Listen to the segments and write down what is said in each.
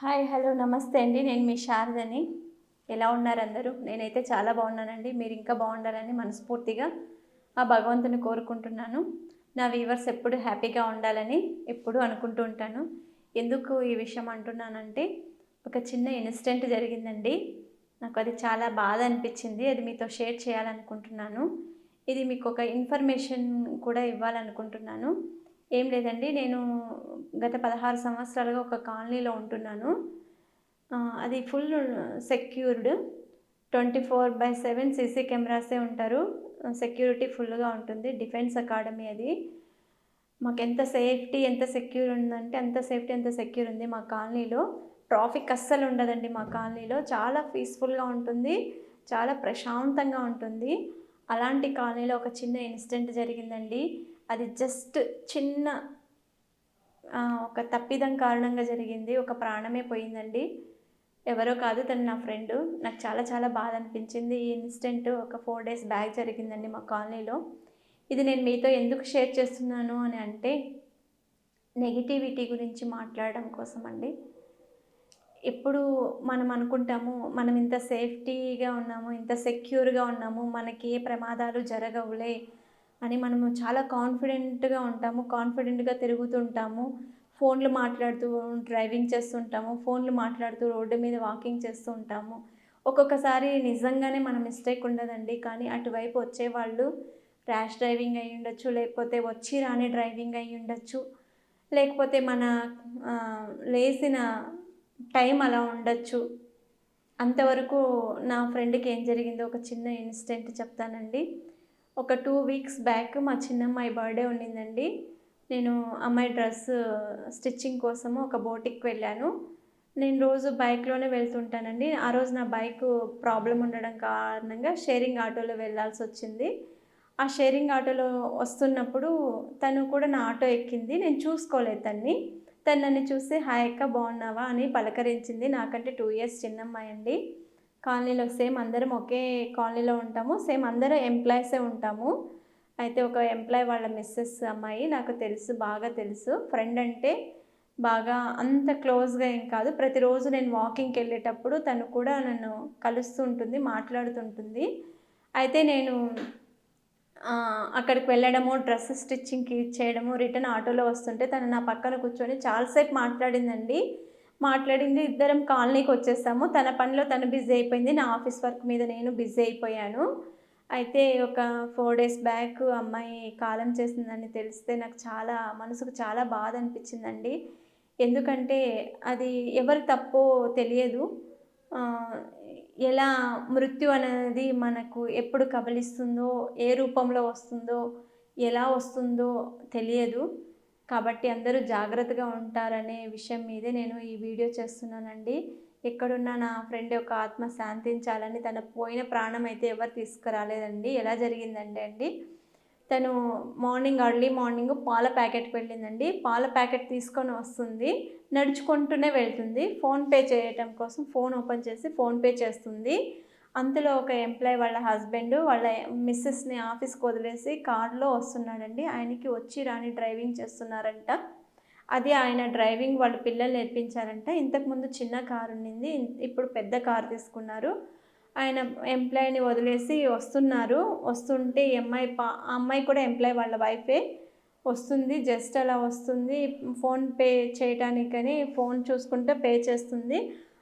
Hi hello నమస్తే అండి. నేను మీ శారదని. ఎలా ఉన్నారు అందరూ? నేనైతే చాలా బాగున్నానండి. మీరు ఇంకా బాగుండాలని మనస్ఫూర్తిగా ఆ భగవంతుని కోరుకుంటున్నాను. నా వ్యూవర్స్ ఎప్పుడు హ్యాపీగా ఉండాలని ఎప్పుడూ అనుకుంటూ ఉంటాను. ఎందుకు ఈ విషయం అంటున్నానంటే ఒక చిన్న ఇన్సిడెంట్ జరిగిందండి. నాకు అది చాలా బాధ అనిపించింది. అది మీతో షేర్ చేయాలనుకుంటున్నాను. ఇది మీకు ఒక ఇన్ఫర్మేషన్ కూడా ఇవ్వాలనుకుంటున్నాను. ఏం లేదండి, నేను గత 16 సంవత్సరాలుగా ఒక కాలనీలో ఉంటున్నాను. అది ఫుల్ సెక్యూర్డ్. 24/7 సీసీ కెమెరాసే ఉంటారు. సెక్యూరిటీ ఫుల్గా ఉంటుంది. డిఫెన్స్ అకాడమీ అది. మాకెంత సేఫ్టీ, ఎంత సెక్యూర్ ఉందంటే అంత సేఫ్టీ, అంత సెక్యూర్ ఉంది మా కాలనీలో. ట్రాఫిక్ అస్సలు ఉండదండి మా కాలనీలో. చాలా పీస్ఫుల్గా ఉంటుంది. చాలా ప్రశాంతంగా ఉంటుంది. అలాంటి కాలనీలో ఒక చిన్న ఇన్సిడెంట్ జరిగిందండి. అది జస్ట్ చిన్న ఒక తప్పిదం కారణంగా జరిగింది. ఒక ప్రాణమే పోయిందండి. ఎవరో కాదు, తను నా ఫ్రెండు. నాకు చాలా చాలా బాధ అనిపించింది. ఈ ఇన్సిడెంట్ ఒక 4 డేస్ బ్యాక్ జరిగిందండి మా కాలనీలో. ఇది నేను మీతో ఎందుకు షేర్ చేస్తున్నాను అని అంటే, నెగిటివిటీ గురించి మాట్లాడడం కోసం అండి. ఎప్పుడు మనం అనుకుంటాము, మనం ఇంత సేఫ్టీగా ఉన్నాము, ఇంత సెక్యూర్గా ఉన్నాము, మనకి ఏ ప్రమాదాలు జరగవులే అని మనము చాలా కాన్ఫిడెంట్గా ఉంటాము. కాన్ఫిడెంట్గా తిరుగుతుంటాము. ఫోన్లు మాట్లాడుతూ డ్రైవింగ్ చేస్తుంటాము. ఫోన్లు మాట్లాడుతూ రోడ్డు మీద వాకింగ్ చేస్తూ ఉంటాము. ఒక్కొక్కసారి నిజంగానే మన మిస్టేక్ ఉండదండి. కానీ అటువైపు వచ్చేవాళ్ళు ర్యాష్ డ్రైవింగ్ అయ్యి ఉండొచ్చు, లేకపోతే వచ్చి రాని డ్రైవింగ్ అయ్యి ఉండొచ్చు, లేకపోతే మన లేసిన టైం అలా ఉండొచ్చు. అంతవరకు నా ఫ్రెండ్‌కి ఏం జరిగిందో ఒక చిన్న ఇన్సిడెంట్ చెప్తానండి. ఒక 2 వీక్స్ బ్యాక్ మా చిన్నమ్మాయి బర్త్‌డే ఉండిందండి. నేను అమ్మాయి డ్రెస్ స్టిచ్చింగ్ కోసము ఒక బోటిక్‌కి వెళ్ళాను. నేను రోజు బైక్‌లోనే వెళ్తుంటానండి. ఆ రోజు నా బైకు ప్రాబ్లమ్ ఉండడం కారణంగా షేరింగ్ ఆటోలో వెళ్ళాల్సొచ్చింది. ఆ షేరింగ్ ఆటోలో వస్తున్నప్పుడు తను కూడా నా ఆటో ఎక్కింది. నేను చూసుకోలేదు తన్ని. తను నన్ను చూసి "హాయ్ అక్క, బాగున్నావా" అని పలకరించింది. నాకంటే 2 ఇయర్స్ చిన్నమ్మాయండి. కాలనీలో సేమ్ అందరం ఒకే కాలనీలో ఉంటాము. సేమ్ అందరం ఎంప్లాయీసే ఉంటాము. అయితే ఒక ఎంప్లాయీ వాళ్ళ మిసెస్ అమ్మాయి నాకు తెలుసు, బాగా తెలుసు. ఫ్రెండ్ అంటే బాగా అంత క్లోజ్‌గా ఏం కాదు. ప్రతిరోజు నేను వాకింగ్‌కెళ్ళేటప్పుడు తను కూడా నన్ను కలుస్తూ ఉంటుంది, మాట్లాడుతుంటుంది. అయితే నేను అక్కడికి వెళ్ళడము, డ్రెస్ స్టిచ్చింగ్‌కి చేయడము, రిటర్న్ ఆటోలో వస్తుంటే తను నా పక్కన కూర్చొని చాలా సేపు మాట్లాడిందండి. మాట్లాడింది. ఇద్దరం కాలనీకొచ్చేసాము. తన పనిలో తను బిజీ అయిపోయింది. నా ఆఫీస్ వర్క్ మీద నేను బిజీ అయిపోయాను. అయితే ఒక 4 డేస్ బ్యాక్ అమ్మాయి కాలం చేసిందని తెలిస్తే నాకు చాలా మనసుకు చాలా బాధ అనిపించిందండి. ఎందుకంటే అది ఎవరి తప్పో తెలియదు. ఆహ్, ఎలా మృత్యు అనేది మనకు ఎప్పుడు కబళిస్తుందో, ఏ రూపంలో వస్తుందో, ఎలా వస్తుందో తెలియదు. కాబట్టి అందరూ జాగ్రత్తగా ఉంటారనే విషయం మీదే నేను ఈ వీడియో చేస్తున్నానండి. ఎక్కడున్నా నా ఫ్రెండ్ యొక్క ఆత్మ శాంతించాలని, తన పోయిన ప్రాణం అయితే ఎవరు తీసుకురాలేదండి. ఎలా జరిగిందంటే అండి, తను ఎర్లీ మార్నింగ్ పాల ప్యాకెట్‌కి వెళ్ళిందండి. పాల ప్యాకెట్ తీసుకొని వస్తుంది. నడుచుకుంటూనే వెళ్తుంది. ఫోన్‌పే చేయటం కోసం ఫోన్ ఓపెన్ చేసి ఫోన్‌పే చేస్తుంది. అంతలో ఒక ఎంప్లాయీ వాళ్ళ హస్బెండ్ వాళ్ళ మిసెస్‌ని ఆఫీస్‌కి వదిలేసి కార్‌లో వస్తున్నాడండి. ఆయనకి వచ్చి రాని డ్రైవింగ్ చేస్తున్నారంట. అది ఆయన డ్రైవింగ్ వాళ్ళ పిల్లలు నేర్పించారంట. ఇంతకుముందు చిన్న కారు ఉండింది. ఇప్పుడు పెద్ద కారు తీసుకున్నారు. ఆయన ఎంప్లాయీని వదిలేసి వస్తున్నారు. వస్తుంటే ఆ అమ్మాయి కూడా ఎంప్లాయీ వాళ్ళ వైఫే. వస్తుంది. జస్ట్ అలా వస్తుంది. ఫోన్‌పే చేయటానికని ఫోన్ చూసుకుంటూ పే చేస్తుంది.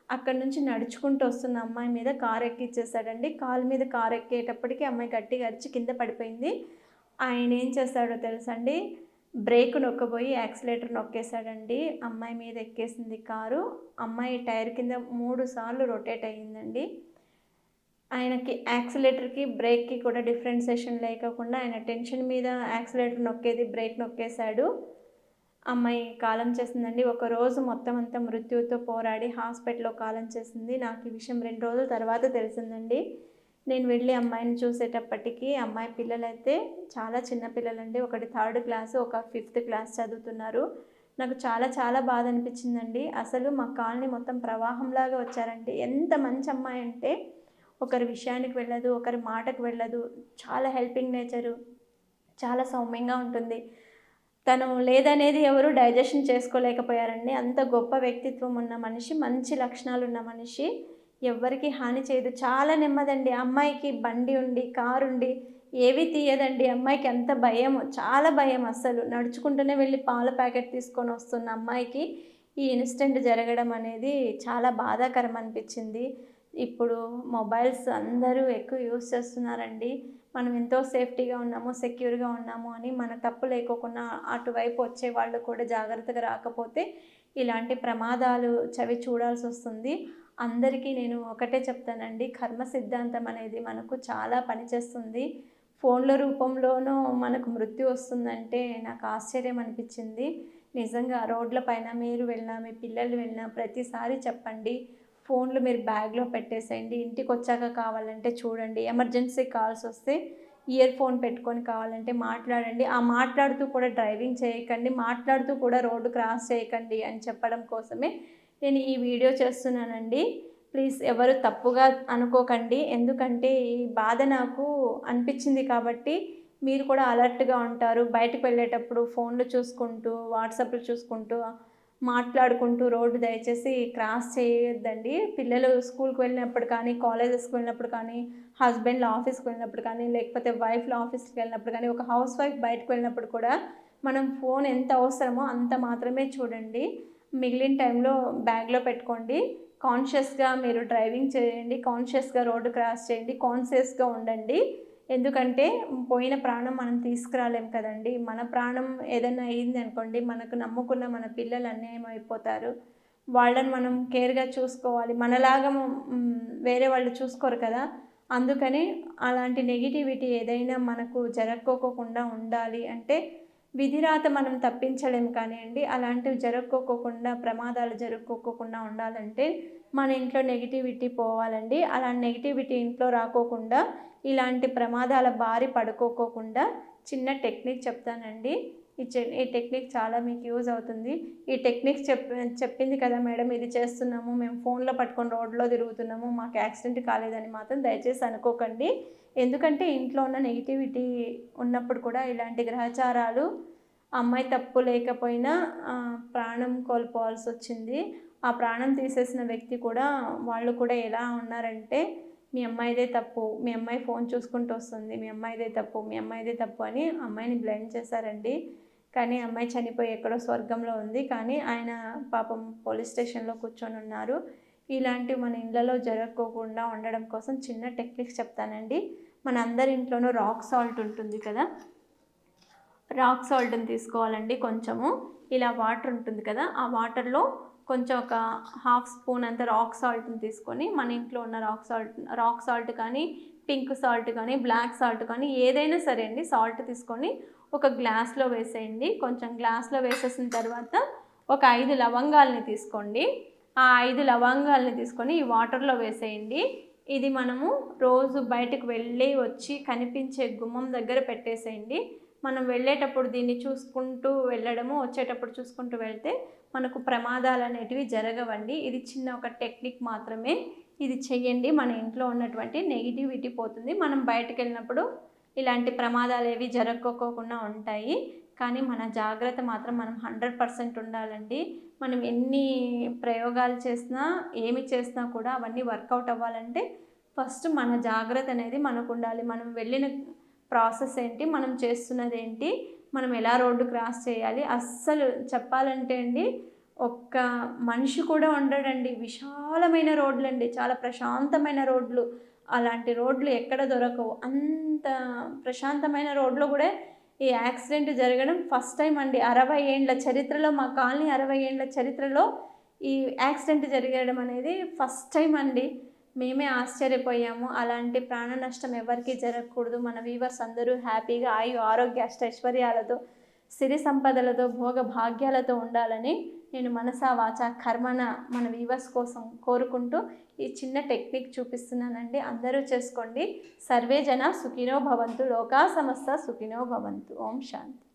అక్కడి నుంచి నడుచుకుంటూ వస్తున్న అమ్మాయి మీద కారు ఎక్కిచ్చేసాడండి. కాలు మీద కారు ఎక్కేటప్పటికి అమ్మాయి గట్టిగా అరిచి కింద పడిపోయింది. ఆయన ఏం చేశాడో తెలుసా అండి? బ్రేక్ నొక్కబోయి యాక్సిలేటర్ నొక్కేసాడండి. అమ్మాయి మీద ఎక్కేసింది కారు. అమ్మాయి టైర్ కింద 3 సార్లు రొటేట్ అయ్యిందండి. ఆయనకి యాక్సిలేటర్‌కి, బ్రేక్‌కి కూడా డిఫరెన్షియేషన్ లేకోకుండా ఆయన టెన్షన్ మీద యాక్సిలేటర్ నొక్కేది, బ్రేక్ నొక్కేసాడు. అమ్మాయి కాలం చేసిందండి. ఒకరోజు మొత్తం అంతా మృత్యువుతో పోరాడి హాస్పిటల్‌లో కాలం చేసింది. నాకు ఈ విషయం 2 రోజుల తర్వాత తెలిసిందండి. నేను వెళ్ళి అమ్మాయిని చూసేటప్పటికి అమ్మాయి పిల్లలైతే చాలా చిన్న పిల్లలండి. ఒకటి థర్డ్ క్లాసు, ఒక ఫిఫ్త్ క్లాస్ చదువుతున్నారు. నాకు చాలా చాలా బాధ అనిపించిందండి. అసలు మా కాలనీ మొత్తం ప్రవాహంలాగా వచ్చారండి. ఎంత మంచి అమ్మాయి అంటే ఒకరి విషయానికి వెళ్ళదు, ఒకరి మాటకు వెళ్ళదు. చాలా హెల్పింగ్ నేచరు, చాలా సౌమ్యంగా ఉంటుంది. తను లేదనేది ఎవరు డైజెషన్ చేసుకోలేకపోయారండి. అంత గొప్ప వ్యక్తిత్వం ఉన్న మనిషి, మంచి లక్షణాలున్న మనిషి. ఎవ్వరికీ హాని చేయదు. చాలా నెమ్మదండి. అమ్మాయికి బండి ఉండి, కారుండి ఏవి తీయదండి. అమ్మాయికి ఎంత భయమో, చాలా భయం అస్సలు. నడుచుకుంటూనే వెళ్ళి పాల ప్యాకెట్ తీసుకొని వస్తున్న అమ్మాయికి ఈ ఇన్సిడెంట్ జరగడం అనేది చాలా బాధాకరం అనిపించింది. ఇప్పుడు మొబైల్స్ అందరూ ఎక్కువ యూజ్ చేస్తున్నారండి. మనం ఎంతో సేఫ్టీగా ఉన్నాము, సెక్యూర్‌గా ఉన్నాము అని మన తప్పు లేకోకుండా అటువైపు వచ్చే వాళ్ళు కూడా జాగ్రత్తగా రాకపోతే ఇలాంటి ప్రమాదాలు చవి చూడాల్సొస్తుంది. అందరికీ నేను ఒకటే చెప్తానండి, కర్మ సిద్ధాంతం అనేది మనకు చాలా పనిచేస్తుంది. ఫోన్ల రూపంలోనూ మనకు మృత్యు వస్తుందంటే నాకు ఆశ్చర్యం అనిపించింది. నిజంగా రోడ్ల పైన మీరు వెళ్ళినా, మీ పిల్లలు వెళ్ళినా ప్రతిసారి చెప్పండి. ఫోన్లు మీరు బ్యాగ్లో పెట్టేసేయండి. ఇంటికి వచ్చాక కావాలంటే చూడండి. ఎమర్జెన్సీ కాల్స్ వస్తే ఇయర్ ఫోన్ పెట్టుకొని కావాలంటే మాట్లాడండి. ఆ మాట్లాడుతూ కూడా డ్రైవింగ్ చేయకండి. మాట్లాడుతూ కూడా రోడ్డు క్రాస్ చేయకండి అని చెప్పడం కోసమే నేను ఈ వీడియో చేస్తున్నానండి. ప్లీజ్ ఎవరు తప్పుగా అనుకోకండి. ఎందుకంటే ఈ బాధ నాకు అనిపించింది కాబట్టి మీరు కూడా అలర్ట్గా ఉంటారు. బయటకు వెళ్ళేటప్పుడు ఫోన్లు చూసుకుంటూ, వాట్సాప్లు చూసుకుంటూ మాట్లాడుకుంటూ రోడ్డు దయచేసి క్రాస్ చేయొద్దండి. పిల్లలు స్కూల్కి వెళ్ళినప్పుడు కానీ, కాలేజెస్కి వెళ్ళినప్పుడు కానీ, హస్బెండ్లు ఆఫీస్కి వెళ్ళినప్పుడు కానీ, లేకపోతే వైఫ్లు ఆఫీస్కి వెళ్ళినప్పుడు కానీ, ఒక హౌస్ వైఫ్ బయటకు వెళ్ళినప్పుడు కూడా మనం ఫోన్ ఎంత అవసరమో అంత మాత్రమే చూడండి. మిగిలిన టైంలో బ్యాగ్లో పెట్టుకోండి. కాన్షియస్గా మీరు డ్రైవింగ్ చేయండి. కాన్షియస్గా రోడ్డు క్రాస్ చేయండి. కాన్షియస్గా ఉండండి. ఎందుకంటే పోయిన ప్రాణం మనం తీసుకురాలేం కదండి. మన ప్రాణం ఏదైనా అయింది అనుకోండి, మనకు నమ్ముకున్న మన పిల్లలు అన్యాయం అయిపోతారు. వాళ్ళని మనం కేర్గా చూసుకోవాలి. మనలాగా వేరే వాళ్ళు చూసుకోరు కదా. అందుకని అలాంటి నెగిటివిటీ ఏదైనా మనకు జరక్కోకుండా ఉండాలి అంటే విధిరాత మనం తప్పించలేం కానివ్వండి. అలాంటివి జరక్కోకుండా, ప్రమాదాలు జరుక్కోకుండా ఉండాలంటే మన ఇంట్లో నెగిటివిటీ పోవాలండి. అలాంటి నెగిటివిటీ ఇంట్లో రాకోకుండా, ఇలాంటి ప్రమాదాల బారి పడుకోకుండా చిన్న టెక్నిక్ చెప్తానండి. ఈ టెక్నిక్ చాలా మీకు యూజ్ అవుతుంది. ఈ టెక్నిక్ చెప్పింది కదా మేడం, ఇది చేస్తున్నాము, మేము ఫోన్లో పట్టుకొని రోడ్లో తిరుగుతున్నాము, మాకు యాక్సిడెంట్ కాలేదని మాత్రం దయచేసి అనుకోకండి. ఎందుకంటే ఇంట్లో ఉన్న నెగిటివిటీ ఉన్నప్పుడు కూడా ఇలాంటి గ్రహచారాలు అమ్మాయి తప్పు లేకపోయినా ప్రాణం కోల్పోవాల్సి వచ్చింది. ఆ ప్రాణం తీసేసిన వ్యక్తి కూడా వాళ్ళు కూడా ఎలా ఉన్నారంటే, మీ అమ్మాయిదే తప్పు, మీ అమ్మాయి ఫోన్ చూసుకుంటూ వస్తుంది, మీ అమ్మాయిదే తప్పు, మీ అమ్మాయిదే తప్పు అని అమ్మాయిని బ్లేమ్ చేశారండి. కానీ అమ్మాయి చనిపోయి ఎక్కడో స్వర్గంలో ఉంది. కానీ ఆయన పాపం పోలీస్ స్టేషన్లో కూర్చొని ఉన్నారు. ఇలాంటివి మన ఇళ్ళలో జరగకోకుండా ఉండడం కోసం చిన్న టెక్నిక్స్ చెప్తానండి. మన అందరి ఇంట్లోనూ రాక్ సాల్ట్ ఉంటుంది కదా. రాక్ సాల్ట్ని తీసుకోవాలండి. కొంచెము ఇలా వాటర్ ఉంటుంది కదా, ఆ వాటర్లో కొంచెం ఒక హాఫ్ స్పూన్ అంత రాక్ సాల్ట్ని తీసుకొని, మన ఇంట్లో ఉన్న రాక్ సాల్ట్ కానీ, పింక్ సాల్ట్ కానీ, బ్లాక్ సాల్ట్ కానీ ఏదైనా సరే అండి, సాల్ట్ తీసుకొని ఒక గ్లాస్లో వేసేయండి. కొంచెం గ్లాస్లో వేసేసిన తర్వాత ఒక 5 లవంగాల్ని తీసుకోండి. ఆ 5 లవంగాల్ని తీసుకొని ఈ వాటర్లో వేసేయండి. ఇది మనము రోజు బయటకు వెళ్ళి వచ్చి కనిపించే గుమ్మం దగ్గర పెట్టేసేయండి. మనం వెళ్ళేటప్పుడు దీన్ని చూసుకుంటూ వెళ్ళడము, వచ్చేటప్పుడు చూసుకుంటూ వెళ్తే మనకు ప్రమాదాలు అనేటివి జరగవండి. ఇది చిన్న ఒక టెక్నిక్ మాత్రమే. ఇది చెయ్యండి. మన ఇంట్లో ఉన్నటువంటి నెగిటివిటీ పోతుంది. మనం బయటకు వెళ్ళినప్పుడు ఇలాంటి ప్రమాదాలు ఏవి జరగకోకుండా ఉంటాయి. కానీ మన జాగ్రత్త మాత్రం మనం 100% ఉండాలండి. మనం ఎన్ని ప్రయోగాలు చేసినా, ఏమి చేసినా కూడా అవన్నీ వర్కౌట్ అవ్వాలంటే ఫస్ట్ మన జాగ్రత్త అనేది మనకు ఉండాలి. మనం వెళ్ళిన ప్రాసెస్ ఏంటి, మనం చేస్తున్నది ఏంటి, మనం ఎలా రోడ్డు క్రాస్ చేయాలి. అస్సలు చెప్పాలంటే అండి, ఒక్క మనిషి కూడా ఉండడండి. విశాలమైన రోడ్లు అండి, చాలా ప్రశాంతమైన రోడ్లు. అలాంటి రోడ్లు ఎక్కడ దొరకవు. అంత ప్రశాంతమైన రోడ్లో కూడా ఈ యాక్సిడెంట్ జరగడం ఫస్ట్ టైం అండి. 60 ఏండ్ల చరిత్రలో, మా కాలనీ 60 ఏండ్ల చరిత్రలో ఈ యాక్సిడెంట్ జరగడం అనేది ఫస్ట్ టైం అండి. మేమే ఆశ్చర్యపోయాము. అలాంటి ప్రాణ నష్టం ఎవరికీ జరగకూడదు. మన వీవర్స్ అందరూ హ్యాపీగా ఆరోగ్య అష్టైశ్వర్యాలతో, సిరి సంపదలతో, భోగ భాగ్యాలతో ఉండాలని నేను మనసా వాచా కర్మన మన వీవర్స్ కోసం కోరుకుంటూ ఈ చిన్న టెక్నిక్ చూపిస్తున్నానండి. అందరూ చేసుకోండి. సర్వే జన సుఖినో భవంతు, లోకా సమస్త సుఖినో భవంతు. ఓం శాంతి.